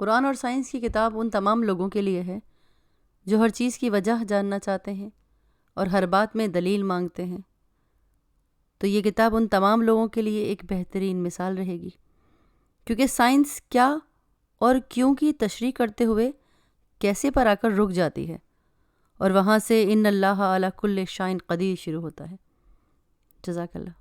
قرآن اور سائنس کی کتاب ان تمام لوگوں کے لیے ہے جو ہر چیز کی وجہ جاننا چاہتے ہیں اور ہر بات میں دلیل مانگتے ہیں۔ تو یہ کتاب ان تمام لوگوں کے لیے ایک بہترین مثال رہے گی، کیونکہ سائنس کیا اور کیوں کی تشریح کرتے ہوئے کیسے پر آ کر رک جاتی ہے، اور وہاں سے ان اللہ علی کل شیء قدیر شروع ہوتا ہے۔ جزاک اللہ۔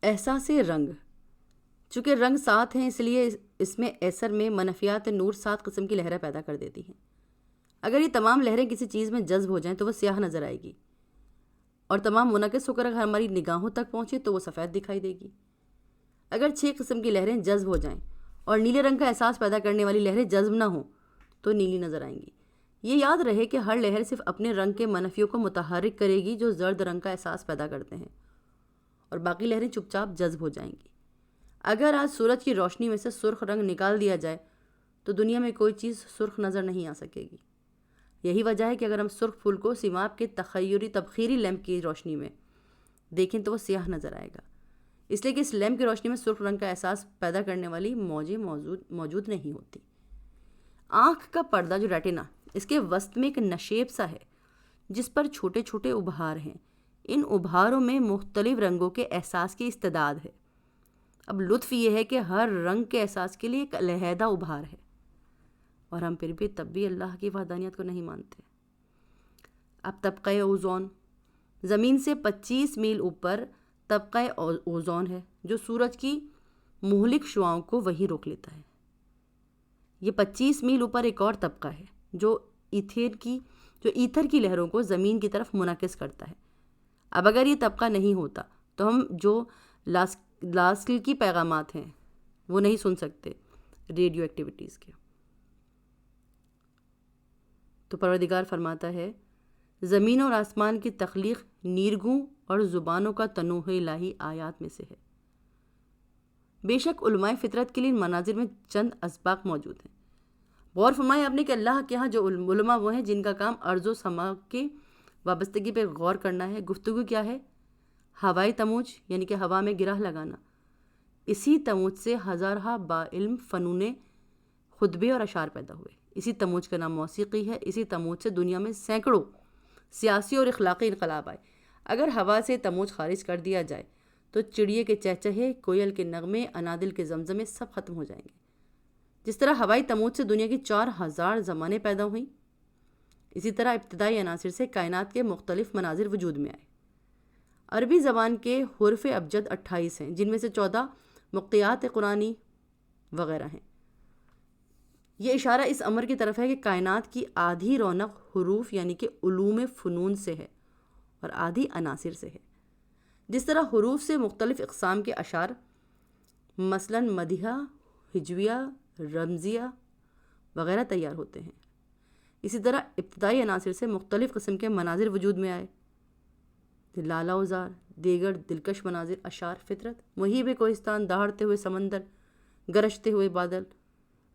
احساس رنگ۔ چونکہ رنگ 7 ہیں، اس لیے اس میں اثر میں منفیات نور 7 قسم کی لہریں پیدا کر دیتی ہیں۔ اگر یہ تمام لہریں کسی چیز میں جذب ہو جائیں تو وہ سیاہ نظر آئے گی، اور تمام منعکس ہو کر اگر ہماری نگاہوں تک پہنچے تو وہ سفید دکھائی دے گی۔ اگر 6 قسم کی لہریں جذب ہو جائیں اور نیلے رنگ کا احساس پیدا کرنے والی لہریں جذب نہ ہوں تو نیلی نظر آئیں گی۔ یہ یاد رہے کہ ہر لہر صرف اپنے رنگ کے منفیوں کو متحرک کرے گی جو زرد رنگ کا احساس پیدا کرتے ہیں، اور باقی لہریں چپ چاپ جذب ہو جائیں گی۔ اگر آج سورج کی روشنی میں سے سرخ رنگ نکال دیا جائے تو دنیا میں کوئی چیز سرخ نظر نہیں آ سکے گی۔ یہی وجہ ہے کہ اگر ہم سرخ پھول کو سیماب کے تبخیری لیمپ کی روشنی میں دیکھیں تو وہ سیاہ نظر آئے گا، اس لیے کہ اس لیمپ کی روشنی میں سرخ رنگ کا احساس پیدا کرنے والی موجیں موجود نہیں ہوتی۔ آنکھ کا پردہ جو ریٹنا، اس کے وسط میں ایک نشیب سا ہے جس پر چھوٹے چھوٹے ابھار ہیں۔ ان ابھاروں میں مختلف رنگوں کے احساس کی استعداد ہے۔ اب لطف یہ ہے کہ ہر رنگ کے احساس کے لیے ایک علیحدہ ابھار ہے، اور ہم پھر بھی تب بھی اللہ کی وحدانیت کو نہیں مانتے۔ اب طبقہ اوزون۔ زمین سے 25 میل اوپر طبقہ اوزون ہے جو سورج کی مہلک شعاؤں کو وہیں روک لیتا ہے۔ یہ 25 میل اوپر ایک اور طبقہ ہے جو ایتھر کی لہروں کو زمین کی طرف منعکس کرتا ہے۔ اب اگر یہ طبقہ نہیں ہوتا تو ہم جو لاسل کی پیغامات ہیں وہ نہیں سن سکتے، ریڈیو ایکٹیویٹیز کے۔ تو پروردگار فرماتا ہے زمین اور آسمان کی تخلیق نیرگوں اور زبانوں کا تنوع الہی آیات میں سے ہے۔ بے شک علماء فطرت کے لیے ان مناظر میں چند اسباق موجود ہیں۔ غور فرمائے آپ نے کہ اللہ کے ہاں جو علماء وہ ہیں جن کا کام ارض و سما کے وابستگی پہ غور کرنا ہے۔ گفتگو کیا ہے؟ ہوائی تموج، یعنی کہ ہوا میں گرہ لگانا۔ اسی تموج سے ہزارہ با علم فنون خطبے اور اشعار پیدا ہوئے۔ اسی تموج کا نام موسیقی ہے۔ اسی تموج سے دنیا میں سینکڑوں سیاسی اور اخلاقی انقلاب آئے۔ اگر ہوا سے تموج خارج کر دیا جائے تو چڑیے کے چہچہے، کوئل کے نغمے، انادل کے زمزمے سب ختم ہو جائیں گے۔ جس طرح ہوائی تموج سے دنیا کی 4000 زبانیں پیدا ہوئیں، اسی طرح ابتدائی عناصر سے کائنات کے مختلف مناظر وجود میں آئے۔ عربی زبان کے حروف ابجد 28 ہیں، جن میں سے 14 مقطعات قرآنی وغیرہ ہیں۔ یہ اشارہ اس امر کی طرف ہے کہ کائنات کی آدھی رونق حروف یعنی کہ علوم فنون سے ہے اور آدھی عناصر سے ہے۔ جس طرح حروف سے مختلف اقسام کے اشعار مثلاً مدیحہ، ہجویہ، رمزیہ وغیرہ تیار ہوتے ہیں، اسی طرح ابتدائی عناصر سے مختلف قسم کے مناظر وجود میں آئے۔ لالہ وزار، دیگر دلکش مناظر، اشعار فطرت، مہیب کوہستان، دہاڑتے ہوئے سمندر، گرجتے ہوئے بادل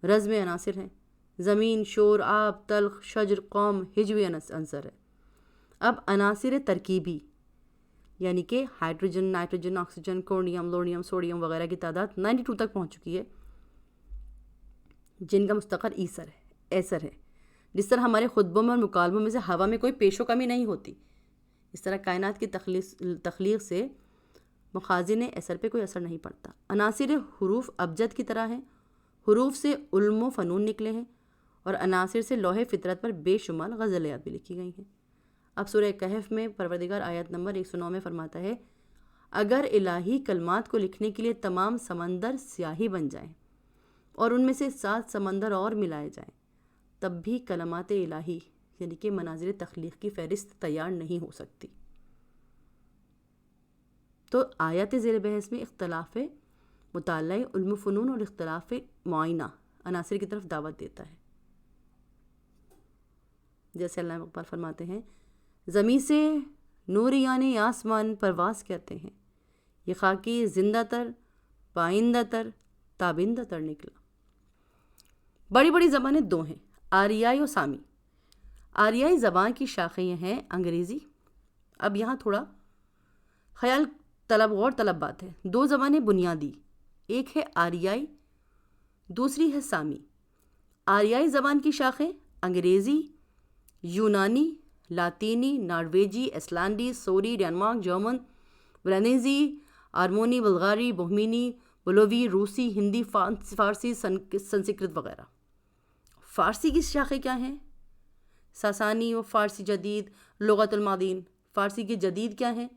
رزم عناصر ہیں۔ زمین، شور، آب، تلخ، شجر، قوم ہجوی عنصر ہے۔ اب عناصر ترکیبی یعنی کہ ہائیڈروجن، نائٹروجن، آکسیجن، کورنیم، لورنیم، سوڈیم وغیرہ کی تعداد 92 تک پہنچ چکی ہے، جن کا مستقر ایسر ہے۔ جس طرح ہمارے خطبوں میں اور مکالموں میں سے ہوا میں کوئی پیش و کمی نہیں ہوتی، اس طرح کائنات کی تخلیق سے مخازن اثر پہ کوئی اثر نہیں پڑتا۔ عناصر حروف ابجد کی طرح ہیں۔ حروف سے علم و فنون نکلے ہیں، اور عناصر سے لوح فطرت پر بے شمار غزلیات بھی لکھی گئی ہیں۔ اب سورہ کہف میں پروردگار آیت نمبر 109 میں فرماتا ہے اگر الہی کلمات کو لکھنے کے لیے تمام سمندر سیاہی بن جائیں اور ان میں سے 7 سمندر اور ملائے جائیں تب بھی کلمات الہی یعنی کہ مناظر تخلیق کی فہرست تیار نہیں ہو سکتی۔ تو آیات زیر بحث میں اختلاف مطالعہ علم و فنون اور اختلاف معائنہ عناصر کی طرف دعوت دیتا ہے۔ جیسے اللہ اقبال فرماتے ہیں زمیں سے نوریان آسمان پرواز کرتے ہیں، یہ خاکی زندہ تر پائندہ تر تابندہ تر نکلا۔ بڑی بڑی زبانیں 2 ہیں، آریائی و سامی۔ آریائی زبان کی شاخیں ہیں انگریزی۔ اب یہاں تھوڑا خیال طلب غور طلب بات ہے۔ 2 زبانیں بنیادی، ایک ہے آریائی دوسری ہے سامی۔ آریائی زبان کی شاخیں انگریزی، یونانی، لاطینی، نارویجی، ایسلینڈی، سوری، ڈینمارک، جرمن، ولینیزی، آرمونی، بلغاری، بوہمینی، بلووی، روسی، ہندی، فارسی، سنسکرت وغیرہ۔ فارسی کی شاخیں کیا ہیں؟ ساسانی و فارسی جدید، لغت المادین۔ فارسی کے جدید کیا ہیں؟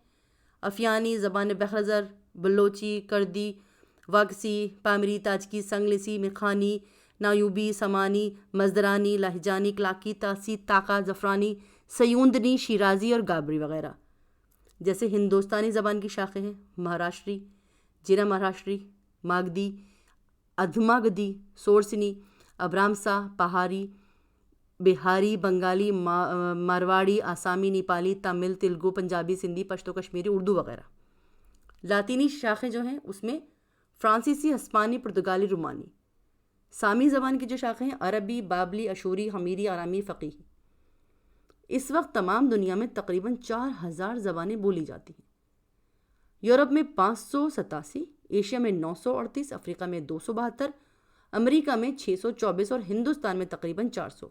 افیانی، زبان بحرزر، بلوچی، کردی، واگسی، پامری، تاجکی، سنگلیسی، میخانی، نایوبی، سمانی، مزدرانی، لہجانی، کلاکی، تاسی، تاقا، زفرانی، سیوندنی، شیرازی اور گابری وغیرہ۔ جیسے ہندوستانی زبان کی شاخیں ہیں مہاراشٹری، جینا مہاراشٹری، ماگدی، ادھماگدی، سورسنی، ابرامسا، پہاری، بہاری، بنگالی، مارواڑی، آسامی، نیپالی، تامل، تیلگو، پنجابی، سندھی، پشتو کشمیری، اردو وغیرہ۔ لاطینی شاخیں جو ہیں اس میں فرانسیسی، ہسپانی، پرتگالی، رومانی۔ سامی زبان کی جو شاخیں ہیں عربی، بابلی، اشوری، حمیری، آرامی، فقیہی۔ اس وقت تمام دنیا میں تقریباً 4000 زبانیں بولی جاتی ہیں۔ یورپ میں 587، ایشیا میں 938، افریقہ میں 272، امریکہ میں 624 اور ہندوستان میں تقریباً 400۔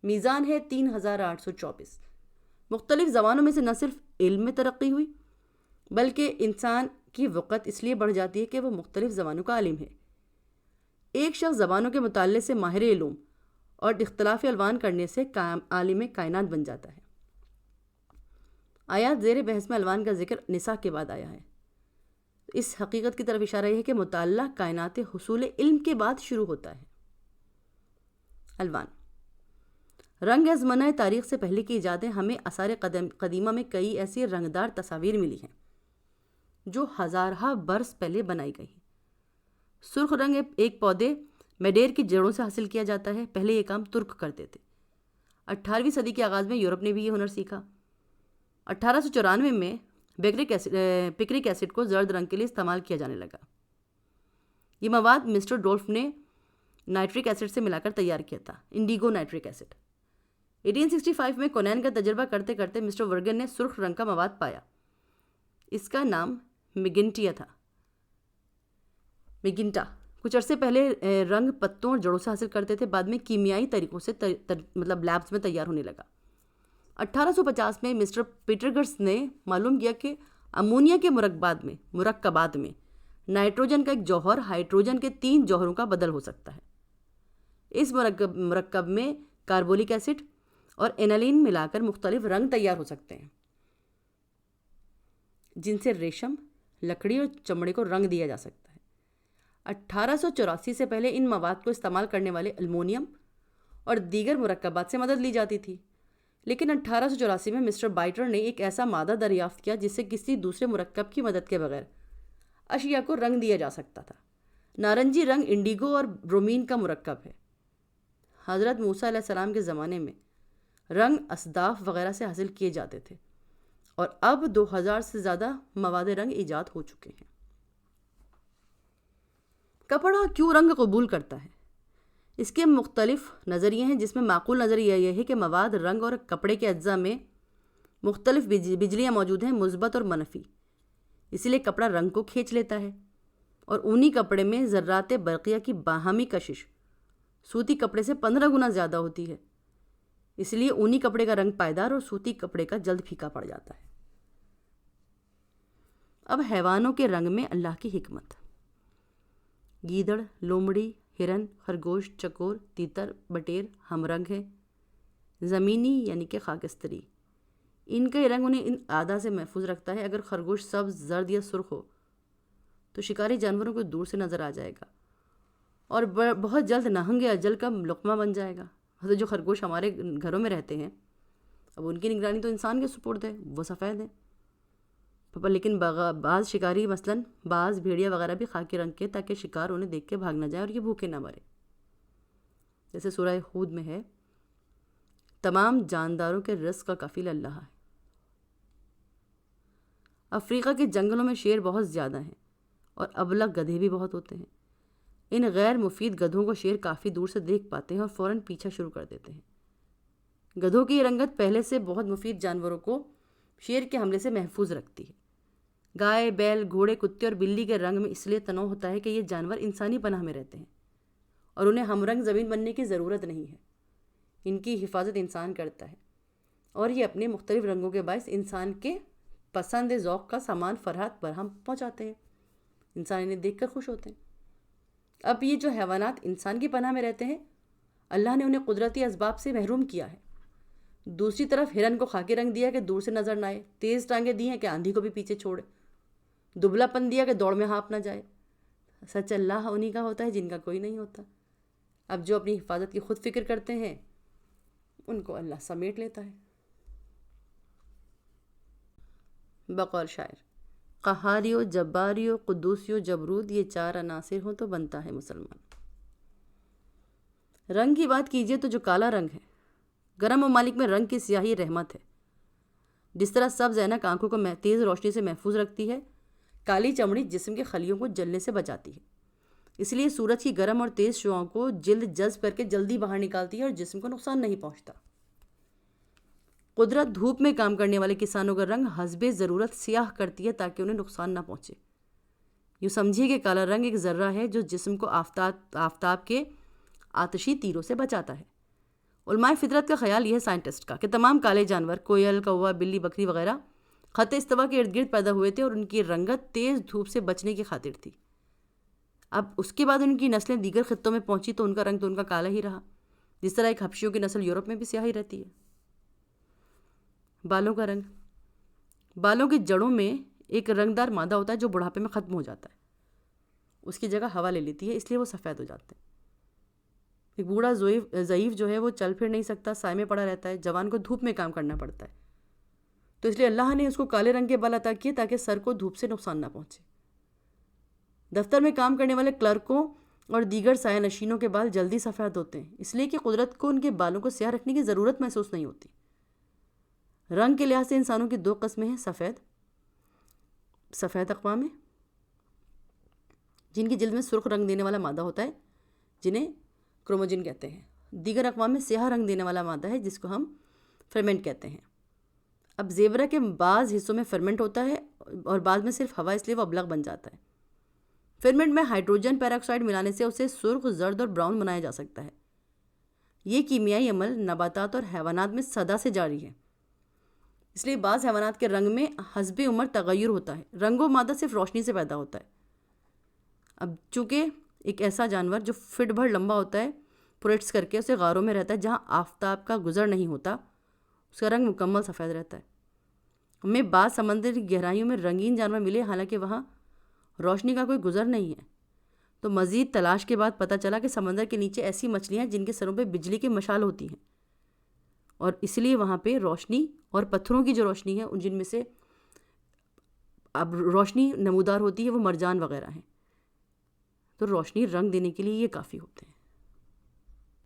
میزان ہے 3824۔ مختلف زبانوں میں سے نہ صرف علم میں ترقی ہوئی بلکہ انسان کی وقت اس لیے بڑھ جاتی ہے کہ وہ مختلف زبانوں کا عالم ہے۔ ایک شخص زبانوں کے مطالعے سے ماہر علوم اور اختلاف الوان کرنے سے عالم کائنات بن جاتا ہے۔ آیات زیر بحث میں الوان کا ذکر نساء کے بعد آیا ہے۔ اس حقیقت کی طرف اشارہ ہے کہ مطالعہ کائنات حصول علم کے بعد شروع ہوتا ہے۔ الوان رنگ ازمنہ تاریخ سے پہلے کی ایجادیں ہمیں آثار قدیمہ میں کئی ایسی رنگدار تصاویر ملی ہیں جو ہزارہ برس پہلے بنائی گئی۔ سرخ رنگ ایک پودے میڈیر کی جڑوں سے حاصل کیا جاتا ہے۔ پہلے یہ کام ترک کرتے تھے۔ 18ویں صدی کے آغاز میں یورپ نے بھی یہ ہنر سیکھا۔ 1894 میں پکرک ایسڈ کو زرد رنگ کے لیے استعمال کیا جانے لگا۔ یہ مواد مسٹر ڈولف نے نائٹرک ایسڈ سے ملا کر تیار کیا تھا، انڈیگو نائٹرک ایسڈ۔ 1865 میں کونین کا تجربہ کرتے کرتے مسٹر ورگن نے سرخ رنگ کا مواد پایا۔ اس کا نام میگنٹیا تھا۔ میگنٹا کچھ عرصے پہلے رنگ پتوں اور جڑوں سے حاصل کرتے تھے، بعد میں کیمیائی طریقوں سے لیبز میں تیار ہونے لگا۔ 1850 میں مسٹر پیٹرگرس نے معلوم کیا کہ امونیا کے مرکبات میں نائٹروجن کا ایک جوہر ہائیڈروجن کے 3 جوہروں کا بدل ہو سکتا ہے۔ اس مرکب میں کاربولک ایسڈ اور اینالین ملا کر مختلف رنگ تیار ہو سکتے ہیں جن سے ریشم، لکڑی اور چمڑے کو رنگ دیا جا سکتا ہے۔ 1884 سے پہلے ان مواد کو استعمال کرنے والے المونیم اور دیگر مرکبات سے مدد لی جاتی تھی، لیکن 1884 میں مسٹر بائٹر نے ایک ایسا مادہ دریافت کیا جس سے کسی دوسرے مرکب کی مدد کے بغیر اشیاء کو رنگ دیا جا سکتا تھا۔ نارنجی رنگ انڈیگو اور برومین کا مرکب ہے۔ حضرت موسیٰ علیہ السلام کے زمانے میں رنگ اصداف وغیرہ سے حاصل کیے جاتے تھے اور اب 2000 سے زیادہ مواد رنگ ایجاد ہو چکے ہیں۔ کپڑا کیوں رنگ قبول کرتا ہے؟ اس کے مختلف نظریے ہیں، جس میں معقول نظریہ یہ ہے کہ مواد رنگ اور کپڑے کے اجزاء میں مختلف بجلیاں موجود ہیں، مثبت اور منفی، اسی لیے کپڑا رنگ کو کھینچ لیتا ہے، اور اونی کپڑے میں ذرات برقیہ کی باہمی کشش سوتی کپڑے سے 15 گنا زیادہ ہوتی ہے، اس لیے اونی کپڑے کا رنگ پائیدار اور سوتی کپڑے کا جلد پھیکا پڑ جاتا ہے۔ اب حیوانوں کے رنگ میں اللہ کی حکمت۔ گیدڑ، لومڑی، ہرن، خرگوش، چکور، تیتر، بٹیر ہم رنگ ہیں۔ زمینی یعنی کہ خاکستری، ان کا رنگ انہیں ان اعداء سے محفوظ رکھتا ہے۔ اگر خرگوش سبز، زرد یا سرخ ہو تو شکاری جانوروں کو دور سے نظر آ جائے گا اور بہت جلد نہنگ یا اجل کا لقمہ بن جائے گا۔ جو خرگوش ہمارے گھروں میں رہتے ہیں، اب ان کی نگرانی تو انسان کے سپرد ہے، وہ سفید ہیں، لیکن بعض شکاری مثلاً باز، بھیڑیا وغیرہ بھی خاکی رنگ کے، تاکہ شکار انہیں دیکھ کے بھاگ نہ جائے اور یہ بھوکے نہ مرے۔ جیسے سورہ ہود میں ہے، تمام جانداروں کے رزق کا کفیل اللہ ہے۔ افریقہ کے جنگلوں میں شیر بہت زیادہ ہیں اور ابلغ گدھے بھی بہت ہوتے ہیں۔ ان غیر مفید گدھوں کو شیر کافی دور سے دیکھ پاتے ہیں اور فوراً پیچھا شروع کر دیتے ہیں۔ گدھوں کی یہ رنگت پہلے سے بہت مفید جانوروں کو شیر کے حملے سے محفوظ رکھتی ہے۔ گائے، بیل، گھوڑے، کتے اور بلی کے رنگ میں اس لیے تنوع ہوتا ہے کہ یہ جانور انسانی پناہ میں رہتے ہیں۔ اور انہیں ہم رنگ زمین بننے کی ضرورت نہیں ہے۔ ان کی حفاظت انسان کرتا ہے، اور یہ اپنے مختلف رنگوں کے باعث انسان کے پسند ذوق کا سامان فرحت برہم پہنچاتے ہیں۔ انسان انہیں دیکھ کر خوش ہوتے ہیں۔ اب یہ جو حیوانات انسان کی پناہ میں رہتے ہیں، اللہ نے انہیں قدرتی اسباب سے محروم کیا ہے۔ دوسری طرف ہرن کو خاکی رنگ دیا کہ دور سے نظر نہ آئے، تیز ٹانگیں دی ہیں کہ آندھی کو بھی پیچھے چھوڑے، دبلا پن دیا کہ دوڑ میں ہانپ نہ جائے۔ سچ اللہ انہی کا ہوتا ہے جن کا کوئی نہیں ہوتا۔ اب جو اپنی حفاظت کی خود فکر کرتے ہیں ان کو اللہ سمیٹ لیتا ہے۔ بقول شاعر: قہاریو، جباریو، قدوسیو، جبرود، یہ 4 عناصر ہوں تو بنتا ہے مسلمان۔ رنگ کی بات کیجئے تو جو کالا رنگ ہے، گرم ممالک میں رنگ کی سیاہی رحمت ہے۔ جس طرح سبز اینک آنکھوں کو تیز روشنی سے محفوظ رکھتی ہے، کالی چمڑی جسم کے خلیوں کو جلنے سے بچاتی ہے۔ اس لیے سورج کی گرم اور تیز شعاؤں کو جلد جذب کر کے جلدی باہر نکالتی ہے اور جسم کو نقصان نہیں پہنچتا۔ قدرت دھوپ میں کام کرنے والے کسانوں کا رنگ حسب ضرورت سیاہ کرتی ہے تاکہ انہیں نقصان نہ پہنچے۔ یوں سمجھیے کہ کالا رنگ ایک ذرہ ہے جو جسم کو آفتاب کے آتشی تیروں سے بچاتا ہے۔ علماء فطرت کا خیال یہ ہے سائنٹسٹ کا کہ تمام کالے جانور، کوئل، کوا، بلی، بکری وغیرہ خط استوا کے ارد گرد پیدا ہوئے تھے اور ان کی رنگت تیز دھوپ سے بچنے کی خاطر تھی۔ اب اس کے بعد ان کی نسلیں دیگر خطوں میں پہنچی تو ان کا رنگ تو ان کا کالا ہی رہا، جس طرح ایک حبشیوں کی نسل یورپ میں بھی سیاہی رہتی ہے۔ بالوں کا رنگ: بالوں کی جڑوں میں ایک رنگدار مادہ ہوتا ہے جو بڑھاپے میں ختم ہو جاتا ہے، اس کی جگہ ہوا لے لیتی ہے، اس لیے وہ سفید ہو جاتے ہیں۔ ایک بوڑھا ضعیف جو ہے وہ چل پھر نہیں سکتا، سائے میں پڑا رہتا ہے، جوان کو دھوپ میں کام کرنا پڑتا ہے، تو اس لیے اللہ نے اس کو کالے رنگ کے بال عطا کیے تاکہ سر کو دھوپ سے نقصان نہ پہنچے۔ دفتر میں کام کرنے والے کلرکوں اور دیگر سایہ نشینوں کے بال جلدی سفید ہوتے ہیں، اس لیے کہ قدرت کو ان کے بالوں کو سیاہ رکھنے کی ضرورت محسوس نہیں ہوتی۔ رنگ کے لحاظ سے انسانوں کی 2 قسمیں ہیں: سفید اقوام ہیں جن کی جلد میں سرخ رنگ دینے والا مادہ ہوتا ہے جنہیں کروموجن کہتے ہیں۔ دیگر اقوام میں سیاہ رنگ دینے والا مادہ ہے جس کو ہم فرمنٹ کہتے ہیں۔ اب زیبرا کے بعض حصوں میں فرمنٹ ہوتا ہے اور بعض میں صرف ہوا، اس لیے وہ ابلغ بن جاتا ہے۔ فرمنٹ میں ہائیڈروجن پیراکسائڈ ملانے سے اسے سرخ، زرد اور براؤن بنایا جا سکتا ہے۔ یہ کیمیائی عمل نباتات اور حیوانات میں سدا سے جاری ہے، اس لیے بعض حیوانات کے رنگ میں حسب عمر تغیر ہوتا ہے۔ رنگ و مادہ صرف روشنی سے پیدا ہوتا ہے۔ اب چونکہ ایک ایسا جانور جو فٹ بھر لمبا ہوتا ہے پروٹس کر کے اسے غاروں میں رہتا ہے جہاں آفتاب کا گزر نہیں ہوتا، اس کا رنگ مکمل سفید رہتا ہے۔ ہمیں بعض سمندری گہرائیوں میں رنگین جانور ملے، حالانکہ وہاں روشنی کا کوئی گزر نہیں ہے، تو مزید تلاش کے بعد پتہ چلا کہ سمندر کے نیچے ایسی مچھلیاں جن کے سروں پہ بجلی کی مشال ہوتی ہیں، اور اس لیے وہاں پہ روشنی اور پتھروں کی جو روشنی ہے جن میں سے اب روشنی نمودار ہوتی ہے وہ مرجان وغیرہ ہیں، تو روشنی رنگ دینے کے لیے یہ کافی ہوتے ہیں۔